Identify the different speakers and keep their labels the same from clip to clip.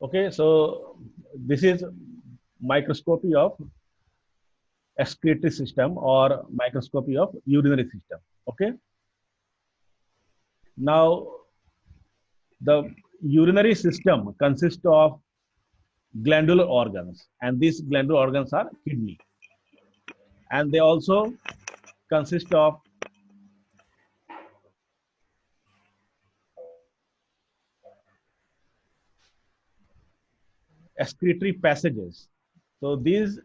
Speaker 1: Okay, so this is microscopy of excretory system or microscopy of urinary system. Okay, now the urinary system consists of glandular organs, and these glandular organs are kidney, and they also consist of excretory passages. So these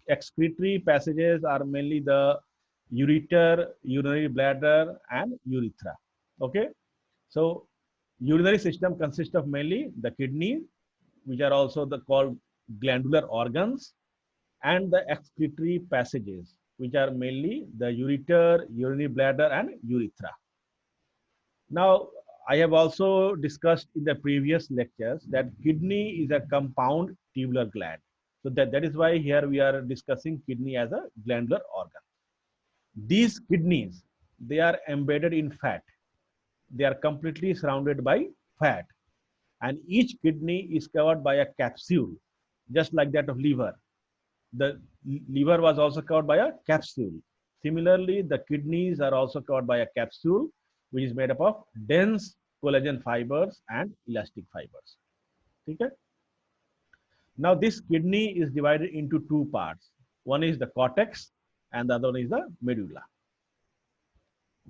Speaker 1: excretory passages are mainly the ureter, urinary bladder, and urethra. Okay, so urinary system consists of mainly the kidney, which are also called glandular organs, and the excretory passages, which are mainly the ureter, urinary bladder, and urethra. Now, I have also discussed in the previous lectures that kidney is a compound tubular gland. So that is why here we are discussing kidney as a glandular organ. These kidneys, they are embedded in fat. They are completely surrounded by fat. And each kidney is covered by a capsule, just like that of liver. The liver was also covered by a capsule. Similarly, the kidneys are also covered by a capsule, which is made up of dense collagen fibers and elastic fibers. Okay? Now, this kidney is divided into two parts. One is the cortex, and the other one is the medulla.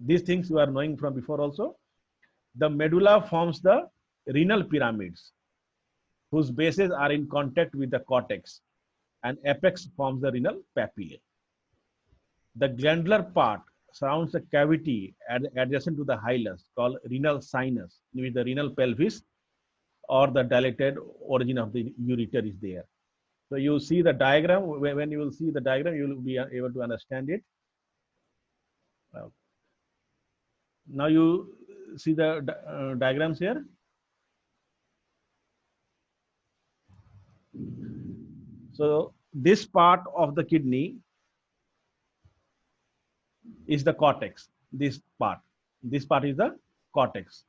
Speaker 1: These things you are knowing from before also. The medulla forms the renal pyramids, whose bases are in contact with the cortex, and apex forms the renal papillae. The glandular part surrounds a cavity adjacent to the hilus called renal sinus, in which the renal pelvis or the dilated origin of the ureter is there. So you see the diagram. When you will see the diagram, you will be able to understand it. Now you see the diagrams here. So this part of the kidney is the cortex. This part is the cortex.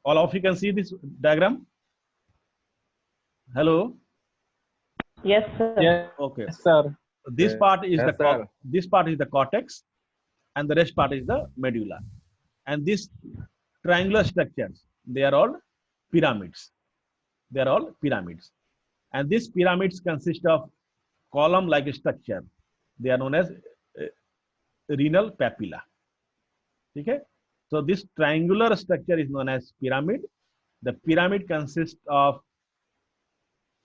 Speaker 1: All of you can see this diagram. Hello.
Speaker 2: Yes, sir.
Speaker 3: Yes,
Speaker 1: Okay.
Speaker 3: sir.
Speaker 1: This part is
Speaker 3: Yes, sir.
Speaker 1: this part is the cortex, and the rest part is the medulla. And these triangular structures, they are all pyramids. They are all pyramids. And these pyramids consist of column-like structure. They are known as renal papilla. Okay? So this triangular structure is known as pyramid. The pyramid consists of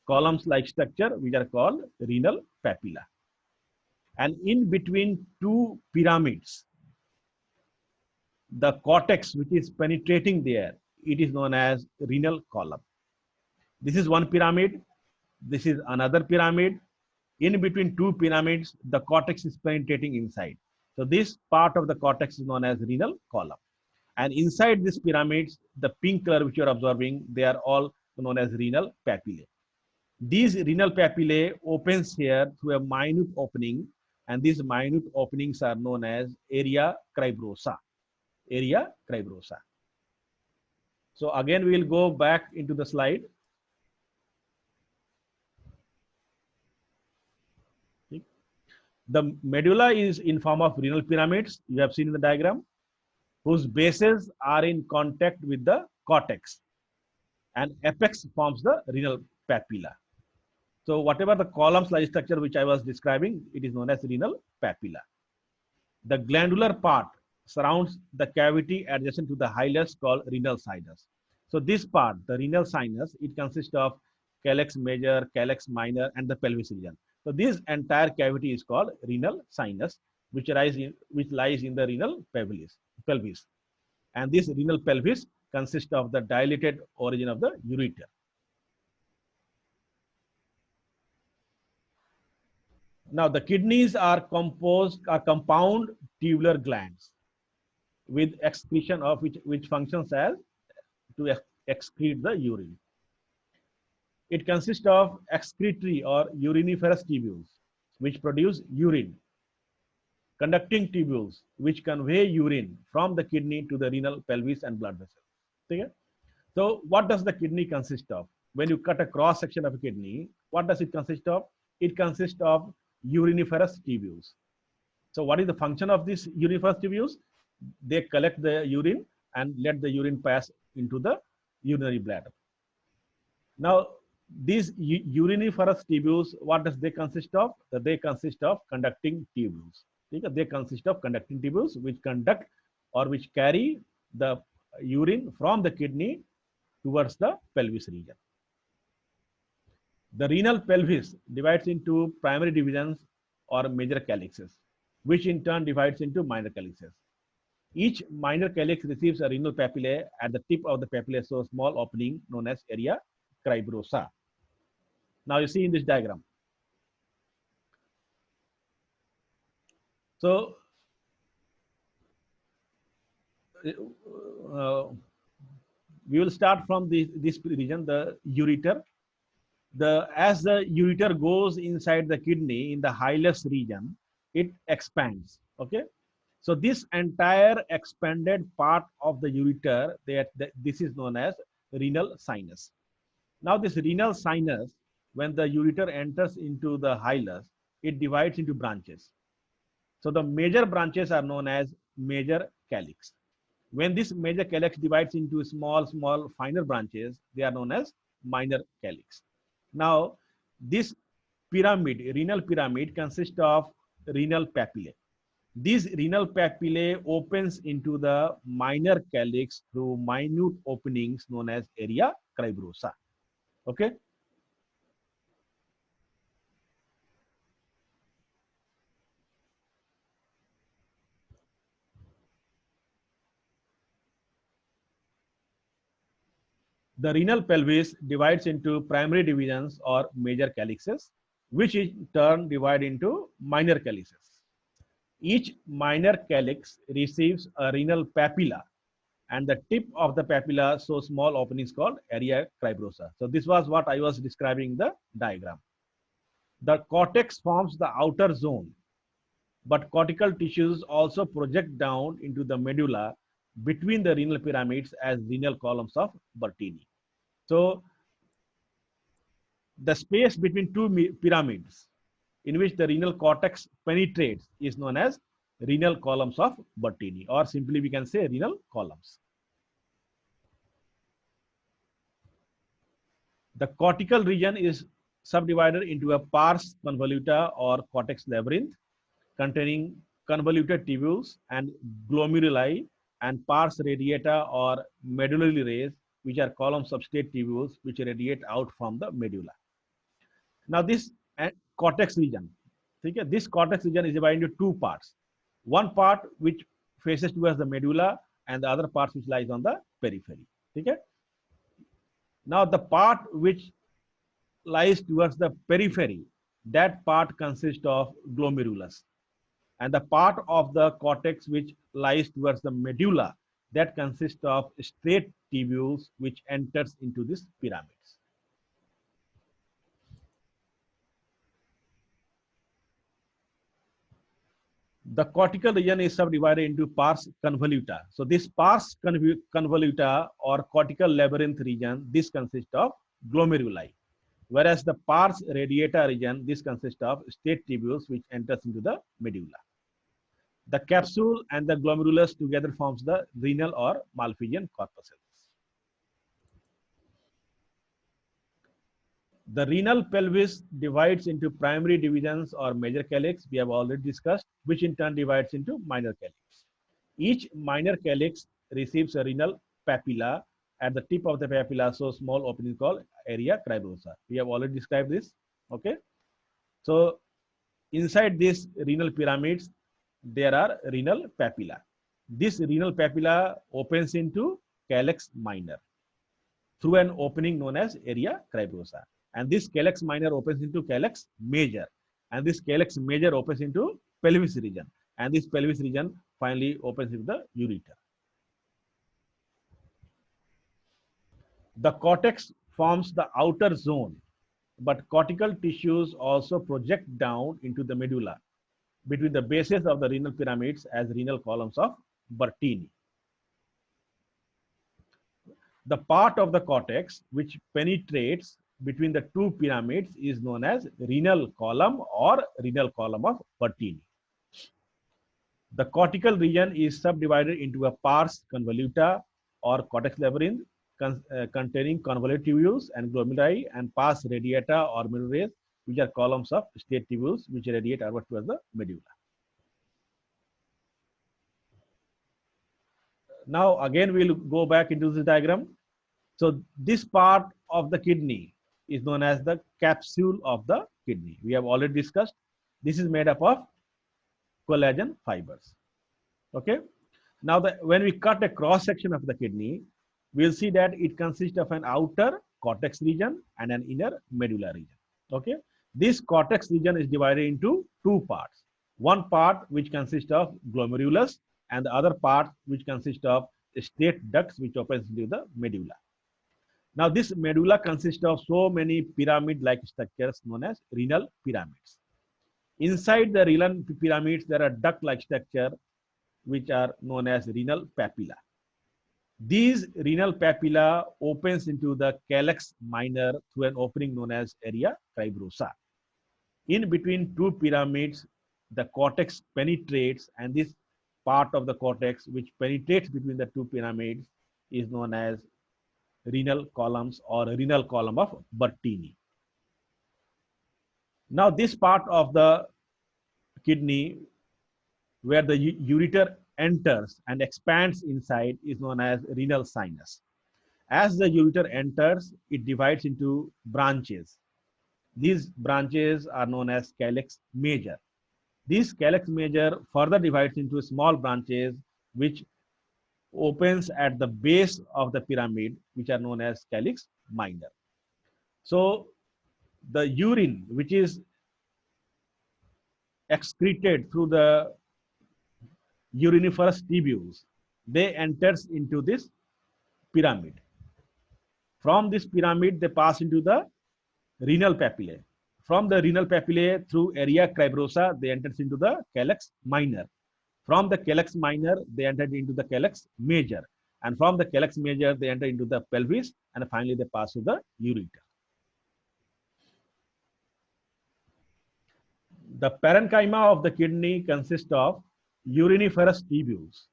Speaker 1: columns-like structure, which are called renal papilla. And in between two pyramids, the cortex, which is penetrating there, it is known as renal column. This is one pyramid. This is another pyramid. In between two pyramids, the cortex is penetrating inside. So this part of the cortex is known as renal column. And inside these pyramids, the pink color which you are observing, they are all known as renal papillae. These renal papillae opens here through a minute opening, and these minute openings are known as area cribrosa. Area cribrosa. So again, we will go back into the slide. The medulla is in form of renal pyramids, you have seen in the diagram, whose bases are in contact with the cortex, and apex forms the renal papilla. So whatever the columns-like structure which I was describing, it is known as renal papilla. The glandular part surrounds the cavity adjacent to the hilus called renal sinus. So this part, the renal sinus, it consists of calyx major, calyx minor, and the pelvis region. So this entire cavity is called renal sinus, which lies in the renal pelvis. And this renal pelvis consists of the dilated origin of the ureter. Now the kidneys are compound tubular glands with excretion of which functions as to excrete the urine. It consists of excretory or uriniferous tubules, which produce urine, conducting tubules, which convey urine from the kidney to the renal pelvis and blood vessels. Okay? So what does the kidney consist of? when you cut a cross section of a kidney, what does it consist of? It consists of uriniferous tubules. So what is the function of these uriniferous tubules? They collect the urine and let the urine pass into the urinary bladder. Now, these uriniferous tubules, what does they consist of? They consist of conducting tubules. They consist of conducting tubules which conduct or which carry the urine from the kidney towards the pelvis region. The renal pelvis divides into primary divisions or major calyxes, which in turn divides into minor calyxes. Each minor calyx receives a renal papillae at the tip of the papillae, so small opening known as area cribrosa. Now you see in this diagram. So we will start from this region, the ureter. As the ureter goes inside the kidney in the hilus region, it expands. Okay, so this entire expanded part of the ureter, this is known as renal sinus. Now this renal sinus, when the ureter enters into the hilus, it divides into branches. So the major branches are known as major calyx. When this major calyx divides into small finer branches, they are known as minor calyx. Now, this pyramid, renal pyramid, consists of renal papillae. This renal papillae opens into the minor calyx through minute openings known as area cribrosa. Okay. The renal pelvis divides into primary divisions or major calyxes, which in turn divide into minor calyxes. Each minor calyx receives a renal papilla, and the tip of the papilla shows small openings called area cribrosa. So this was what I was describing in the diagram. The cortex forms the outer zone, but cortical tissues also project down into the medulla between the renal pyramids as renal columns of Bertini. So the space between two pyramids in which the renal cortex penetrates is known as renal columns of Bertini, or simply we can say renal columns. The cortical region is subdivided into a pars convoluta or cortex labyrinth containing convoluted tubules and glomeruli, and pars radiata or medullary rays, which are columns of state tubules which radiate out from the medulla. Now this cortex region, this cortex region is divided into two parts. One part which faces towards the medulla and the other part which lies on the periphery. Okay? Now the part which lies towards the periphery, that part consists of glomerulus. And the part of the cortex which lies towards the medulla, that consists of straight tubules which enters into these pyramids. The cortical region is subdivided into pars convoluta. So this pars convoluta or cortical labyrinth region, this consists of glomeruli. Whereas the pars radiata region, this consists of state tubules which enters into the medulla. The capsule and the glomerulus together forms the renal or Malpighian corpuscles. The renal pelvis divides into primary divisions or major calyx, we have already discussed, which in turn divides into minor calyx. Each minor calyx receives a renal papilla at the tip of the papilla, so small opening called area cribrosa. We have already described this. Okay. So inside these renal pyramids, there are renal papilla. This renal papilla opens into calyx minor through an opening known as area cribrosa. And this calyx minor opens into calyx major. And this calyx major opens into pelvis region. And this pelvis region finally opens into the ureter. The cortex forms the outer zone, but cortical tissues also project down into the medulla between the bases of the renal pyramids as renal columns of Bertini. The part of the cortex which penetrates between the two pyramids is known as renal column or renal column of Bertini. The cortical region is subdivided into a pars convoluta or cortex labyrinth containing convoluted tubules and glomeruli, and pars radiata or medullae, which are columns of state tubules which radiate outward towards the medulla. Now again we'll go back into this diagram. So this part of the kidney is known as the capsule of the kidney. We have already discussed. This is made up of collagen fibers. Okay. Now when we cut a cross section of the kidney, we'll see that it consists of an outer cortex region and an inner medulla region. Okay. This cortex region is divided into two parts. One part which consists of glomerulus, and the other part which consists of state ducts which opens into the medulla. Now this medulla consists of so many pyramid-like structures known as renal pyramids. Inside the renal pyramids, there are duct-like structures which are known as renal papilla. These renal papilla opens into the calyx minor through an opening known as area cribrosa. In between two pyramids, the cortex penetrates, and this part of the cortex which penetrates between the two pyramids is known as renal columns or renal column of Bertini. Now this part of the kidney where the ureter enters and expands inside is known as renal sinus. As the ureter enters, it divides into branches. These branches are known as calyx major. This calyx major further divides into small branches which opens at the base of the pyramid, which are known as calyx minor. So the urine which is excreted through the uriniferous tubules, they enters into this pyramid. From this pyramid, they pass into the renal papillae. From the renal papillae through area cribrosa, they enters into the calyx minor. From the calyx minor, they entered into the calyx major. And from the calyx major, they enter into the pelvis, and finally they pass to the ureter. The parenchyma of the kidney consists of uriniferous tubules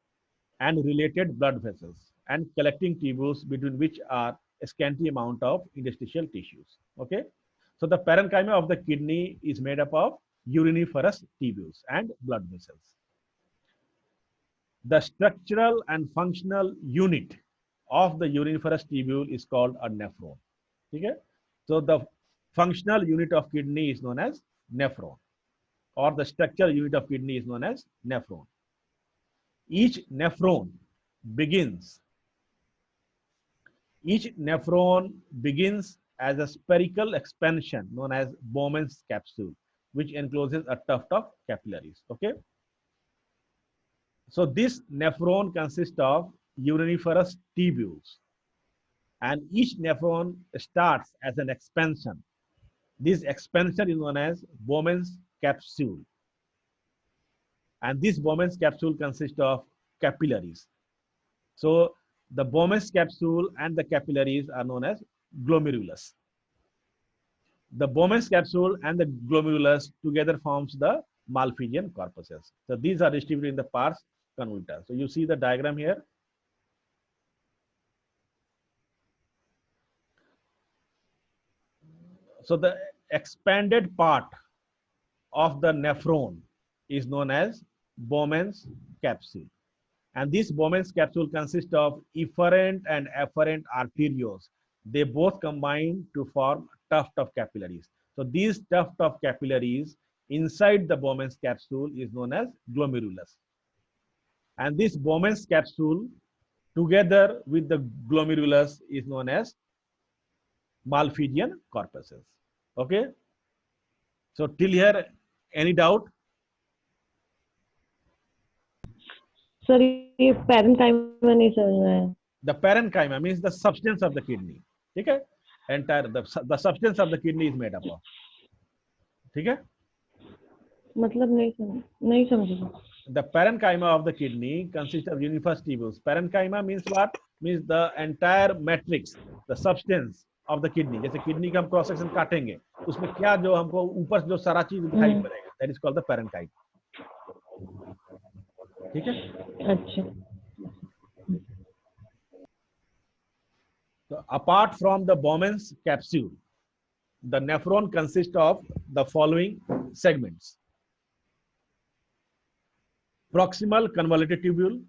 Speaker 1: and related blood vessels and collecting tubules between which are a scanty amount of interstitial tissues. Okay. So the parenchyma of the kidney is made up of uriniferous tubules and blood vessels. The structural and functional unit of the uriniferous tubule is called a nephron. Okay. So the functional unit of kidney is known as nephron, or the structural unit of kidney is known as nephron. Each nephron begins as a spherical expansion known as Bowman's capsule, which encloses a tuft of capillaries. Okay. So this nephron consists of uriniferous tubules, and each nephron starts as an expansion. This expansion is known as Bowman's capsule, and this Bowman's capsule consists of capillaries. So the Bowman's capsule and the capillaries are known as glomerulus. The Bowman's capsule and the glomerulus together forms the Malpighian corpuscles. So these are distributed in the pars convoluta. So you see the diagram here. So the expanded part of the nephron is known as Bowman's capsule. And this Bowman's capsule consists of efferent and afferent arterioles. They both combine to form a tuft of capillaries. So these tuft of capillaries inside the Bowman's capsule is known as glomerulus. And this Bowman's capsule together with the glomerulus is known as Malpighian corpuscles. Okay. So till here, any doubt?
Speaker 2: Sir ये parenchyma नहीं समझ में आया.
Speaker 1: The parenchyma means the substance of the kidney. ठीक है. Entire the substance of the kidney is made up of. ठीक है.
Speaker 2: मतलब नहीं समझा.
Speaker 1: The parenchyma of the kidney consists of universe tubules. Parenchyma means what? Means the entire matrix, the substance of the kidney. जैसे kidney का हम cross section काटेंगे, उसमें क्या जो हमको ऊपर जो सारा चीज दिखाई पड़ेगा, दैट इज कॉल्ड द पैरेंकाइम। ठीक है।
Speaker 2: अच्छा।
Speaker 1: So apart from the Bowman's capsule, the nephron consists of the following segments: proximal convoluted tubule.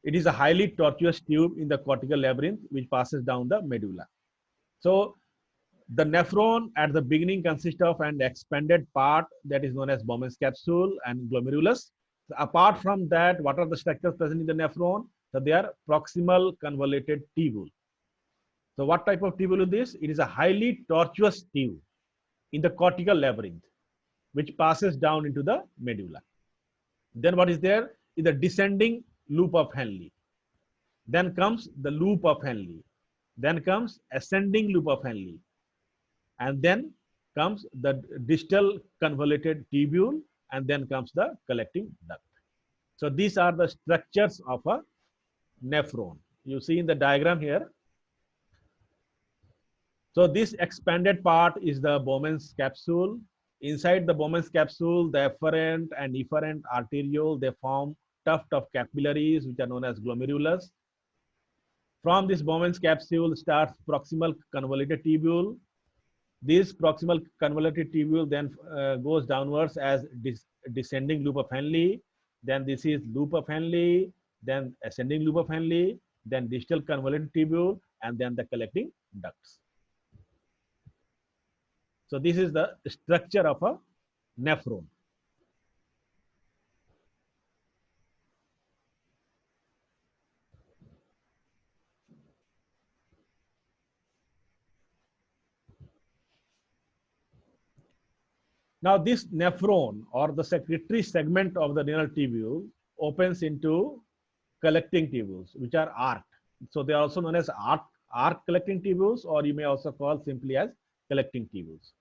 Speaker 1: It is a highly tortuous tube in the cortical labyrinth which passes down the medulla. So the nephron at the beginning consists of an expanded part that is known as Bowman's capsule and glomerulus. So apart from that, what are the structures present in the nephron? So they are proximal convoluted tubule. So what type of tubule is this? It is a highly tortuous tube in the cortical labyrinth, which passes down into the medulla. Then what is there? Is the descending loop of Henle. Then comes the loop of Henle. Then comes ascending loop of Henle. And then comes the distal convoluted tubule, and then comes the collecting duct. So these are the structures of a nephron. You see in the diagram here. So this expanded part is the Bowman's capsule. Inside the Bowman's capsule, the efferent and efferent arteriole, they form tuft of capillaries, which are known as glomerulus. From this Bowman's capsule starts proximal convoluted tubule. This proximal convoluted tubule then goes downwards as descending loop of Henle. Then this is loop of Henle, then ascending loop of Henle, then distal convoluted tubule, and then the collecting ducts. So this is the structure of a nephron. Now this nephron or the secretory segment of the renal tubule opens into collecting tubules, which are arc. So they are also known as arc collecting tubules, or you may also call simply as collecting tubules.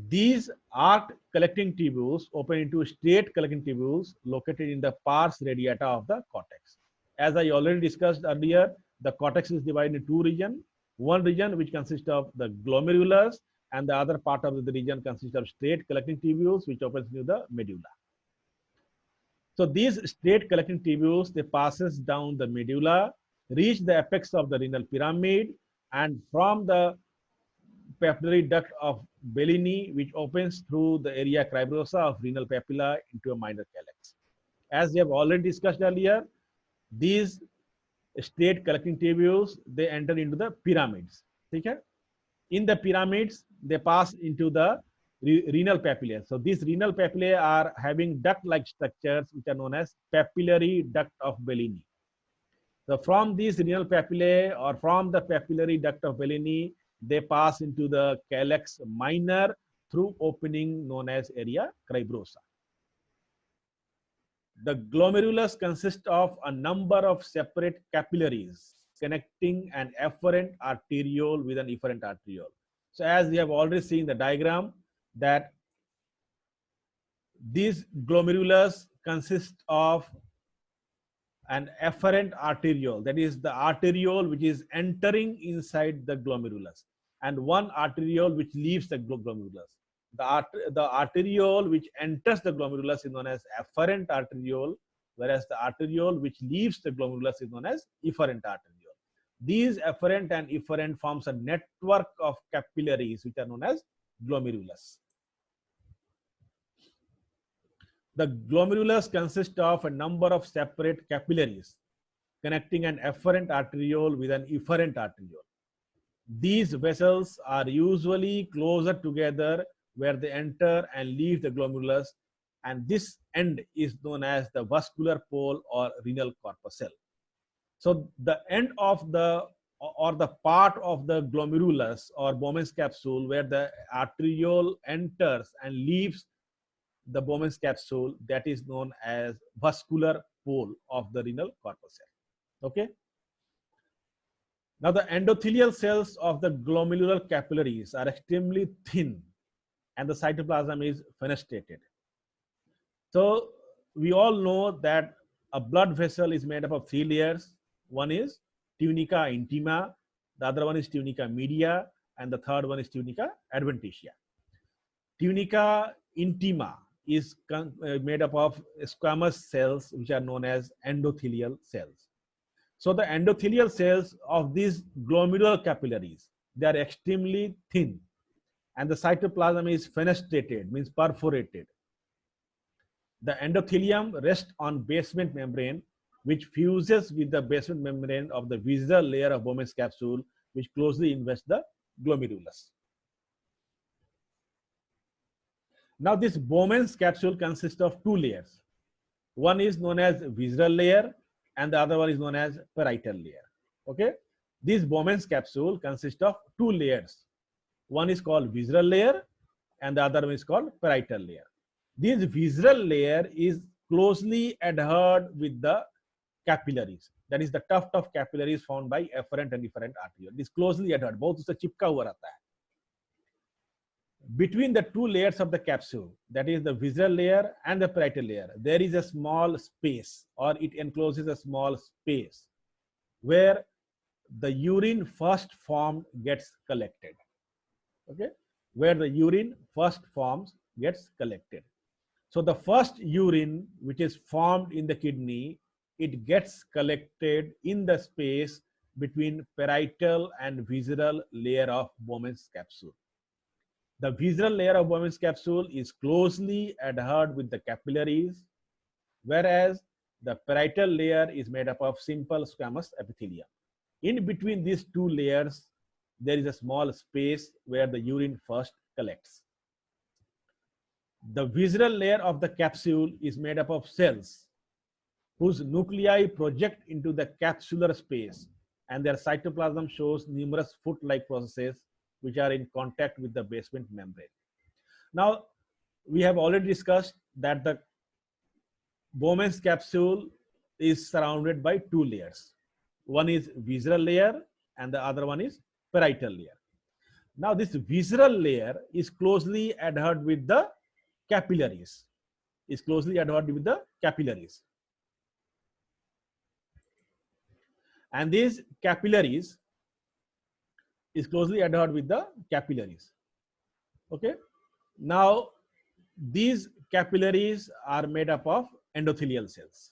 Speaker 1: These arc collecting tubules open into straight collecting tubules located in the pars radiata of the cortex. As I already discussed earlier, the cortex is divided into two regions. One region which consists of the glomerulus, and the other part of the region consists of straight collecting tubules which opens into the medulla. So these straight collecting tubules, they passes down the medulla, reach the apex of the renal pyramid, and from the papillary duct of Bellini, which opens through the area cribrosa of renal papilla into a minor calyx. As we have already discussed earlier, these straight collecting tubules, they enter into the pyramids. Okay? In the pyramids, they pass into the renal papillae. So these renal papillae are having duct-like structures which are known as papillary duct of Bellini. So from these renal papillae or from the papillary duct of Bellini, they pass into the calyx minor through opening known as area cribrosa. The glomerulus consists of a number of separate capillaries connecting an efferent arteriole with an efferent arteriole. So as we have already seen the diagram, that this glomerulus consists of an efferent arteriole, that is the arteriole which is entering inside the glomerulus, and one arteriole which leaves the glomerulus. The arteriole which enters the glomerulus is known as afferent arteriole, whereas the arteriole which leaves the glomerulus is known as efferent arteriole. These afferent and efferent forms a network of capillaries which are known as glomerulus. The glomerulus consists of a number of separate capillaries connecting an afferent arteriole with an efferent arteriole. These vessels are usually closer together where they enter and leave the glomerulus, and this end is known as the vascular pole or renal corpuscle. So the end of the part of the glomerulus or Bowman's capsule where the arteriole enters and leaves the Bowman's capsule, that is known as vascular pole of the renal corpuscle. Okay. Now the endothelial cells of the glomerular capillaries are extremely thin and the cytoplasm is fenestrated. So we all know that a blood vessel is made up of three layers. One is tunica intima, the other one is tunica media, and the third one is tunica adventitia. Tunica intima is made up of squamous cells, which are known as endothelial cells. So the endothelial cells of these glomerular capillaries, they are extremely thin, and the cytoplasm is fenestrated, means perforated. The endothelium rests on basement membrane, which fuses with the basement membrane of the visceral layer of Bowman's capsule, which closely invests the glomerulus. Now, this Bowman's capsule consists of two layers. One is known as visceral layer, and the other one is known as parietal layer. Okay, this Bowman's capsule consists of two layers. One is called visceral layer, and the other one is called parietal layer. This visceral layer is closely adhered with the capillaries. That is the tuft of capillaries found by efferent and efferent arteriole. It is closely adhered. बहुत उससे चिपका हुआ रहता है. Between the two layers of the capsule, that is the visceral layer and the parietal layer, there is a small space, or it encloses a small space where the urine first formed gets collected. Okay, where the urine first forms gets collected. So the first urine which is formed in the kidney, it gets collected in the space between parietal and visceral layer of Bowman's capsule. The visceral layer of Bowman's capsule is closely adhered with the capillaries, whereas the parietal layer is made up of simple squamous epithelium. In between these two layers, there is a small space where the urine first collects. The visceral layer of the capsule is made up of cells whose nuclei project into the capsular space, and their cytoplasm shows numerous foot-like processes which are in contact with the basement membrane. Now, we have already discussed that the Bowman's capsule is surrounded by two layers. One is visceral layer and the other one is parietal layer. Now, this visceral layer is closely adhered with the capillaries. And these capillaries is closely adhered with the capillaries. Okay. Now, these capillaries are made up of endothelial cells.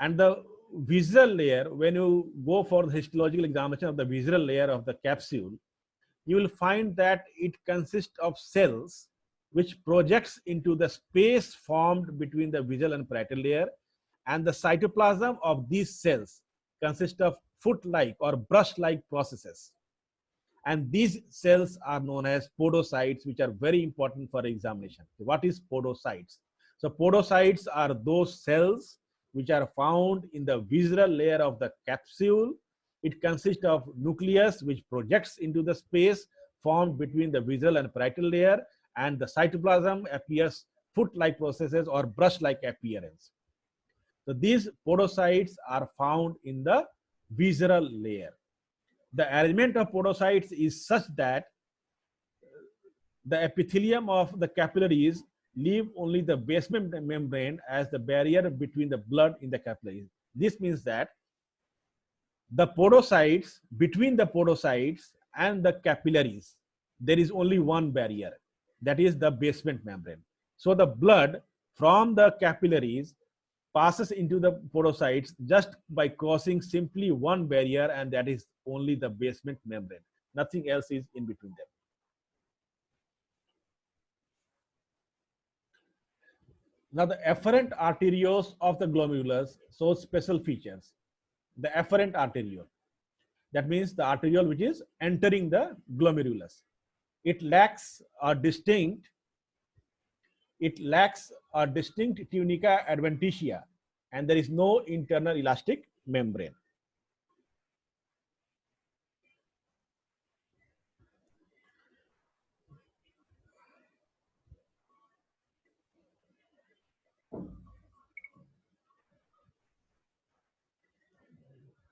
Speaker 1: And the visceral layer, when you go for the histological examination of the visceral layer of the capsule, you will find that it consists of cells which projects into the space formed between the visceral and parietal layer, and the cytoplasm of these cells consists of foot-like or brush-like processes. And these cells are known as podocytes, which are very important for examination. What is podocytes? So podocytes are those cells which are found in the visceral layer of the capsule. It consists of nucleus which projects into the space formed between the visceral and parietal layer, and the cytoplasm appears foot-like processes or brush-like appearance. So these podocytes are found in the visceral layer. The arrangement of podocytes is such that the epithelium of the capillaries leave only the basement membrane as the barrier between the blood in the capillaries. This means that the podocytes, between the podocytes and the capillaries, there is only one barrier, that is the basement membrane. So the blood from the capillaries passes into the podocytes just by crossing simply one barrier, and that is only the basement membrane. Nothing else is in between them. Now, the efferent arterioles of the glomerulus show special features. The efferent arteriole, that means the arteriole which is entering the glomerulus, it lacks a distinct tunica adventitia, and there is no internal elastic membrane.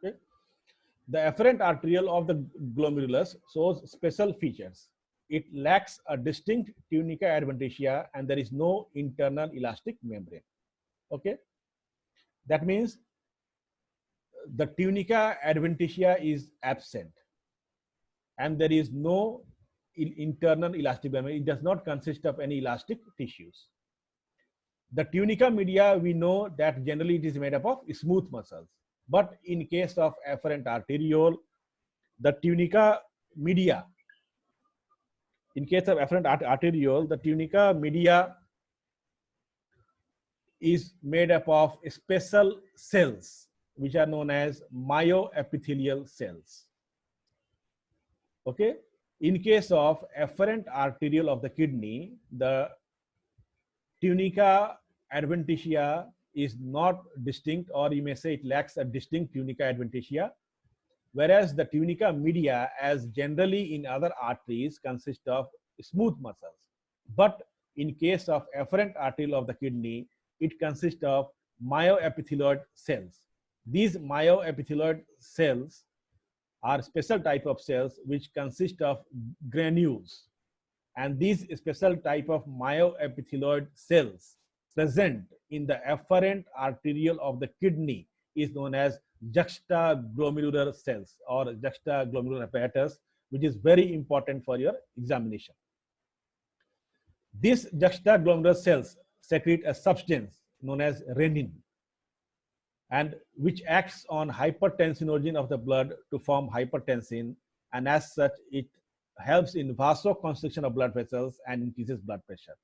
Speaker 1: Okay. The efferent arteriole of the glomerulus shows special features. It lacks a distinct tunica adventitia, and there is no internal elastic membrane. Okay. That means the tunica adventitia is absent and there is no internal elastic band. It does not consist of any elastic tissues. The tunica media, we know that generally it is made up of smooth muscles. But in case of afferent arteriole, the tunica media, in case of afferent arteriole, the tunica media is made up of special cells which are known as myoepithelial cells. Okay. In case of afferent arteriole of the kidney, the tunica adventitia is not distinct, or you may say it lacks a distinct tunica adventitia, whereas the tunica media, as generally in other arteries, consists of smooth muscles. But in case of afferent arteriole of the kidney, it consists of myoepithelioid cells. These myoepithelioid cells are special type of cells which consist of granules, and these special type of myoepithelioid cells present in the afferent arteriole of the kidney is known as juxtaglomerular cells or juxtaglomerular apparatus, which is very important for your examination. These juxtaglomerular cells secrete a substance known as renin, and which acts on hypertensinogen of the blood to form hypertensin, and as such it helps in vasoconstriction of blood vessels and increases blood pressure.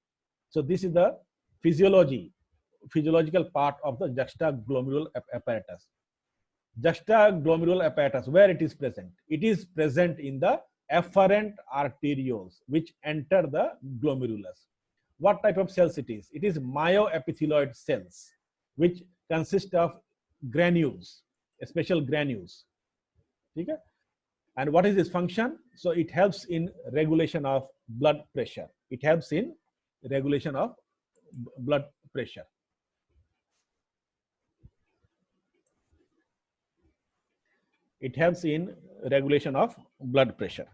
Speaker 1: So this is the physiological part of the juxtaglomerular apparatus. Juxtaglomerular apparatus, where it is present? It is present in the afferent arterioles which enter the glomerulus. What type of cells it is? It is myoepithelioid cells which consist of granules, special granules. Okay? And what is its function? So it helps in regulation of blood pressure. It helps in regulation of blood pressure. It helps in regulation of blood pressure.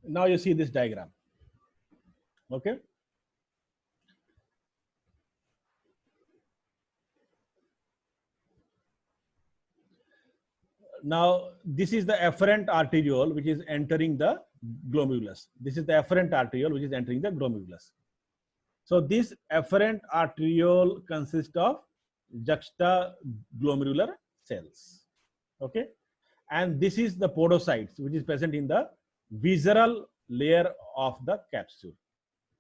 Speaker 1: Now you see this diagram. Okay. Now this is the afferent arteriole which is entering the glomerulus. This is the afferent arteriole which is entering the glomerulus. So this afferent arteriole consists of juxtaglomerular cells. Okay. And this is the podocytes which is present in the visceral layer of the capsule.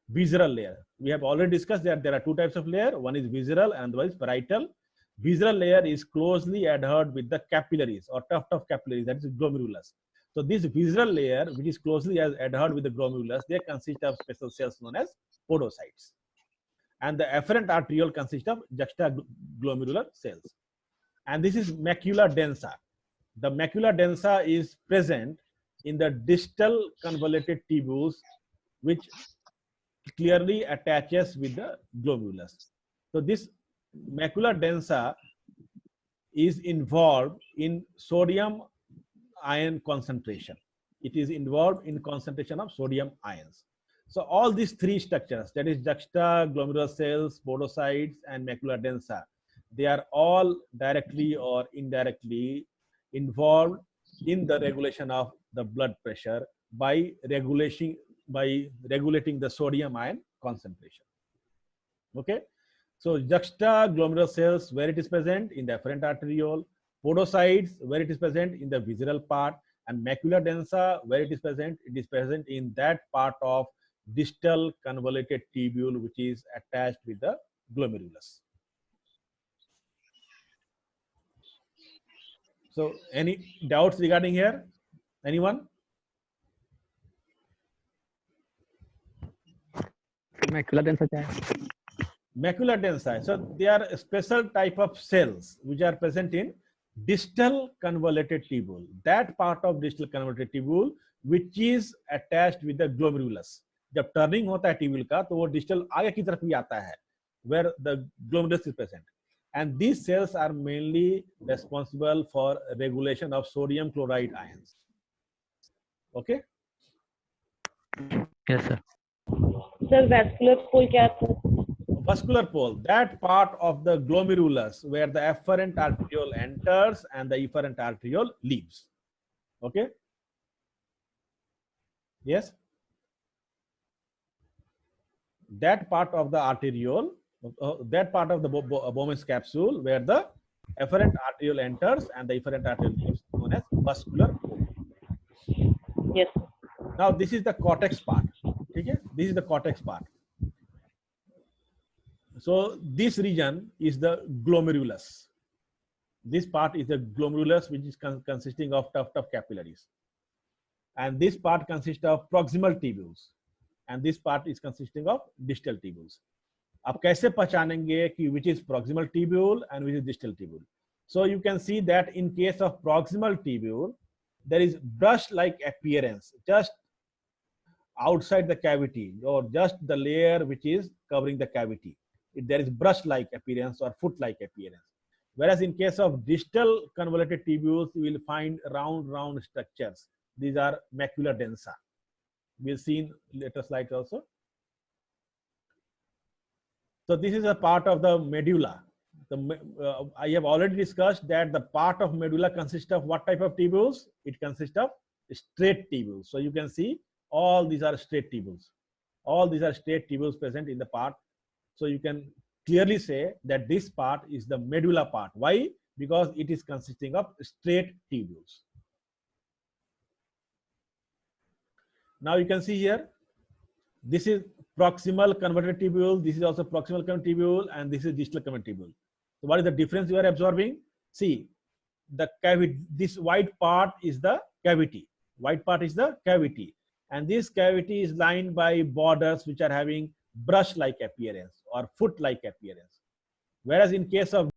Speaker 1: Visceral layer. We have already discussed that there are two types of layer. One is visceral and one is parietal. Visceral layer is closely adhered with the capillaries or tuft of capillaries, that is glomerulus. So this visceral layer, which is closely adhered with the glomerulus, they consist of special cells known as podocytes. And the afferent arteriole consists of juxtaglomerular cells. And this is macula densa. The macula densa is present in the distal convoluted tubules, which clearly attaches with the glomerulus. So this macula densa is involved in sodium ion concentration. It is involved in concentration of sodium ions. So all these three structures, that is juxtaglomerular cells, podocytes, and macula densa, they are all directly or indirectly involved in the regulation of the blood pressure by regulating the sodium ion concentration. Okay. So juxtaglomerular cells, where it is present in the afferent arteriole, podocytes, where it is present in the visceral part, and macula densa, where it is present in that part of distal convoluted tubule which is attached with the glomerulus. So any doubts regarding here? Anyone?
Speaker 3: Macula densa.
Speaker 1: Macula densa. So they are a special type of cells which are present in distal convoluted tubule, that part of distal convoluted tubule which is attached with the glomerulus. जब turning होता है tubule का तो वो distal आगे की तरफ ही आता है, where the glomerulus is present, and these cells are mainly responsible for regulation of sodium chloride ions. Okay.
Speaker 3: Yes, sir.
Speaker 2: Sir, vascular pole क्या था?
Speaker 1: Vascular pole, that part of the glomerulus where the efferent arteriole enters and the efferent arteriole leaves. Okay. Yes. That part of the arteriole, that part of the Bowman's capsule where the efferent arteriole enters and the efferent arteriole leaves, known as vascular pole.
Speaker 2: Yes.
Speaker 1: Now this is the cortex part. Okay. This is the cortex part. So this region is the glomerulus. This part is the glomerulus, which is consisting of tough capillaries. And this part consists of proximal tubules. And this part is consisting of distal tubules. आप कैसे पहचानेंगे कि which is proximal tubule and which is distal tubule? So you can see that in case of proximal tubule, there is brush-like appearance just outside the cavity, or just the layer which is covering the cavity. There is brush-like appearance or foot-like appearance. Whereas in case of distal convoluted tubules, you will find round structures. These are macula densa. We'll see in later slides also. So this is a part of the medulla. I have already discussed that the part of medulla consists of what type of tubules? It consists of straight tubules. So you can see all these are straight tubules. All these are straight tubules present in the part. So you can clearly say that this part is the medulla part. Why? Because it is consisting of straight tubules. Now you can see here, this is proximal convoluted tubule, this is also proximal convoluted tubule, and this is distal convoluted tubule. So what is the difference you are observing? See, the cavity, this white part is the cavity. White part is the cavity. And this cavity is lined by borders which are having brush-like appearance or foot-like appearance. Whereas in case of